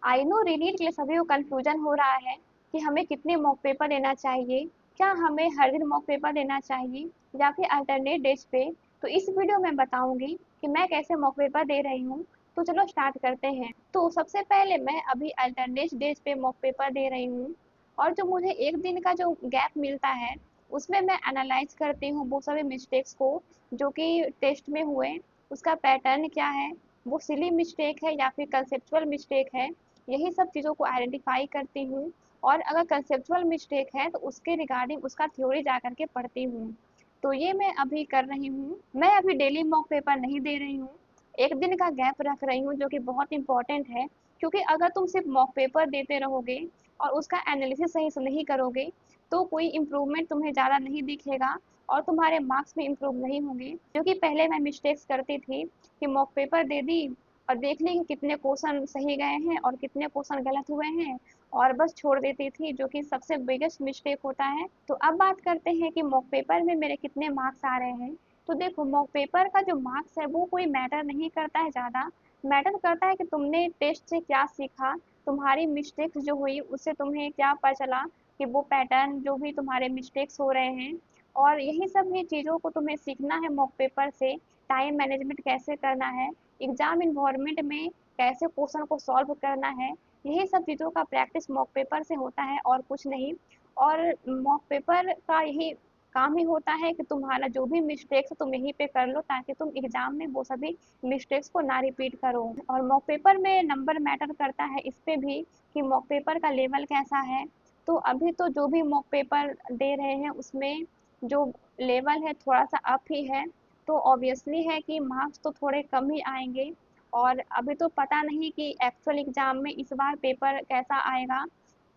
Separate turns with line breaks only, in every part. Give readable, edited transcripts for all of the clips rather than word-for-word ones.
I know रीनीट के लिए सभी को कंफ्यूजन हो रहा है कि हमें कितने मॉक पेपर देना चाहिए, क्या हमें हर दिन मॉक पेपर देना चाहिए या फिर अल्टरनेट डेज पे। तो इस वीडियो में बताऊंगी कि मैं कैसे मॉक पेपर दे रही हूँ। तो चलो स्टार्ट करते हैं। तो सबसे पहले मैं अभी अल्टरनेट डेज पे मॉक पेपर दे रही हूँ, और जो मुझे एक दिन का जो गैप मिलता है उसमें मैं एनालाइज करती हूँ वो सभी मिस्टेक्स को जो कि टेस्ट में हुए, उसका पैटर्न क्या है, वो सिली मिस्टेक है या फिर कंसेप्चुअल मिस्टेक है। यही सब चीज़ों को आइडेंटिफाई करती हूँ, और अगर कंसेप्चुअल मिस्टेक है तो उसके रिगार्डिंग उसका थ्योरी जा करके पढ़ती हूँ। तो ये मैं अभी कर रही हूँ। मैं अभी डेली मॉक पेपर नहीं दे रही हूँ, एक दिन का गैप रख रही हूँ जो कि बहुत इंपॉर्टेंट है। क्योंकि अगर तुम सिर्फ मॉक पेपर देते रहोगे और उसका एनालिसिस सही से नहीं करोगे तो कोई इम्प्रूवमेंट तुम्हें ज़्यादा नहीं दिखेगा और तुम्हारे मार्क्स भी इम्प्रूव नहीं होंगे। क्योंकि पहले मैं मिस्टेक्स करती थी कि मॉक पेपर दे दी और देख ली कि कितने क्वेश्चन सही गए हैं और कितने क्वेश्चन गलत हुए हैं, और बस छोड़ देती थी, जो कि सबसे बिगेस्ट मिस्टेक होता है। तो अब बात करते हैं कि मॉक पेपर में मेरे कितने मार्क्स आ रहे हैं। तो देखो, मॉक पेपर का जो मार्क्स है वो कोई मैटर नहीं करता है ज़्यादा। मैटर करता है कि तुमने टेस्ट से क्या सीखा, तुम्हारी मिस्टेक्स जो हुई उससे तुम्हें क्या पता चला, कि वो पैटर्न जो भी तुम्हारे मिस्टेक्स हो रहे हैं। और यही सब ये चीज़ों को तुम्हें सीखना है मॉक पेपर से। टाइम मैनेजमेंट कैसे करना है, एग्जाम इन्वायरमेंट में कैसे क्वेश्चन को सॉल्व करना है, यही सब चीज़ों का प्रैक्टिस मॉक पेपर से होता है और कुछ नहीं। और मॉक पेपर का यही काम ही होता है कि तुम्हारा जो भी मिस्टेक्स तुम यहीं पे कर लो ताकि तुम एग्जाम में वो सभी मिस्टेक्स को ना रिपीट करो। और मॉक पेपर में नंबर मैटर करता है इस पे भी कि मॉक पेपर का लेवल कैसा है। तो अभी तो जो भी मॉक पेपर दे रहे हैं उसमें जो लेवल है थोड़ा सा अप ही है, तो ऑब्वियसली है कि मार्क्स तो थोड़े कम ही आएंगे। और अभी तो पता नहीं कि एक्चुअल एग्जाम में इस बार पेपर कैसा आएगा,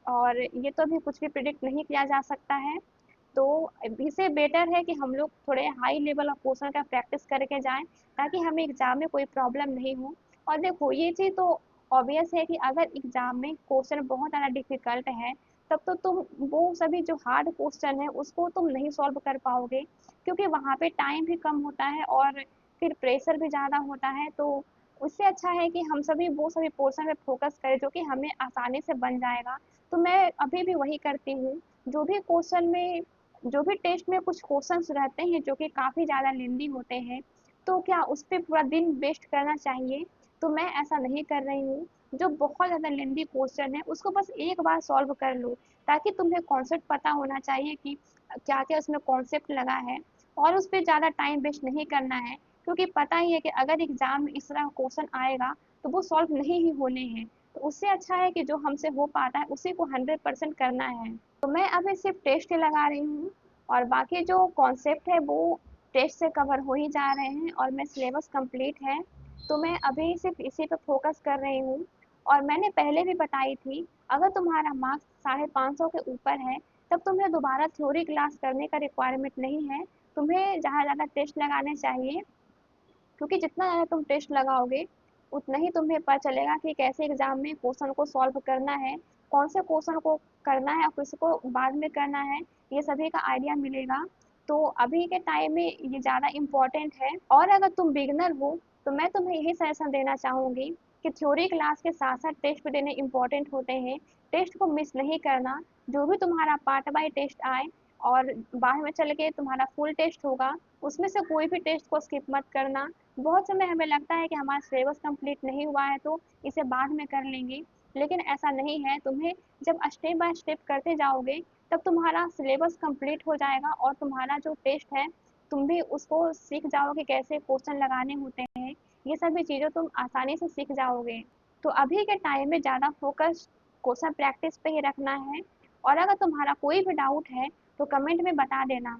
और ये तो अभी कुछ भी प्रिडिक्ट नहीं किया जा सकता है। तो इससे बेटर है कि हम लोग थोड़े हाई लेवल ऑफ क्वेश्चन का प्रैक्टिस करके जाएं ताकि हमें एग्जाम में कोई प्रॉब्लम नहीं हो। और देखो, ये चीज़ तो ऑब्वियस है कि अगर एग्जाम में क्वेश्चन बहुत ज़्यादा डिफिकल्ट है तब तो तुम वो सभी जो हार्ड क्वेश्चन है उसको तुम नहीं सॉल्व कर पाओगे, क्योंकि वहाँ पे टाइम भी कम होता है और फिर प्रेशर भी ज़्यादा होता है। तो उससे अच्छा है कि हम सभी वो सभी पोर्शन पे फोकस करें जो कि हमें आसानी से बन जाएगा। तो मैं अभी भी वही करती हूँ। जो भी क्वेश्चन में जो भी टेस्ट में कुछ क्वेश्चंस रहते हैं जो कि काफ़ी ज़्यादा लेंदी होते हैं, तो क्या उस पे पूरा दिन वेस्ट करना चाहिए? तो मैं ऐसा नहीं कर रही हूँ। जो बहुत ज़्यादा लेंदी क्वेश्चन है उसको बस एक बार सॉल्व कर लो, ताकि तुम्हें कॉन्सेप्ट पता होना चाहिए कि क्या-क्या उसमें कॉन्सेप्ट लगा है, और उस पे ज़्यादा टाइम वेस्ट नहीं करना है। क्योंकि पता ही है कि अगर एग्ज़ाम में इस तरह का क्वेश्चन आएगा तो वो सॉल्व नहीं ही होने हैं। तो उससे अच्छा है कि जो हमसे हो पाता है उसी को 100% करना है। तो मैं अभी सिर्फ टेस्ट ही लगा रही हूँ, और बाकी जो कॉन्सेप्ट है वो टेस्ट से कवर हो ही जा रहे हैं, और मैं सिलेबस कंप्लीट है तो मैं अभी सिर्फ इसी पे फोकस कर रही हूँ। और मैंने पहले भी बताई थी, अगर तुम्हारा मार्क्स 550 के ऊपर है तब तुम्हें दोबारा थ्योरी क्लास करने का रिक्वायरमेंट नहीं है, तुम्हें जहाँ ज़्यादा टेस्ट लगाने चाहिए। क्योंकि जितना ज़्यादा तुम टेस्ट लगाओगे उतना ही तुम्हें पता चलेगा कि कैसे एग्जाम में क्वेश्चन को सॉल्व करना है, कौन से क्वेश्चन को करना है और किसको बाद में करना है, ये सभी का आइडिया मिलेगा। तो अभी के टाइम में ये ज़्यादा इम्पोर्टेंट है। और अगर तुम बिगनर हो तो मैं तुम्हें यही सजेशन देना चाहूँगी कि थ्योरी क्लास के साथ साथ टेस्ट भी देने इम्पोर्टेंट होते हैं। टेस्ट को मिस नहीं करना। जो भी तुम्हारा पार्ट बाय टेस्ट आए और बाद में चल के तुम्हारा फुल टेस्ट होगा, उसमें से कोई भी टेस्ट को स्किप मत करना। बहुत समय हमें लगता है कि हमारा सिलेबस कंप्लीट नहीं हुआ है तो इसे बाद में कर लेंगे, लेकिन ऐसा नहीं है। तुम्हें जब स्टेप बाय स्टेप करते जाओगे तब तुम्हारा सिलेबस कंप्लीट हो जाएगा, और तुम्हारा जो टेस्ट है तुम भी उसको सीख जाओगे कैसे क्वेश्चन लगाने होते हैं। ये सभी चीज़ें तुम आसानी से सीख जाओगे। तो अभी के टाइम में ज़्यादा फोकस क्वेश्चन प्रैक्टिस पे ही रखना है। और अगर तुम्हारा कोई भी डाउट है तो कमेंट में बता देना।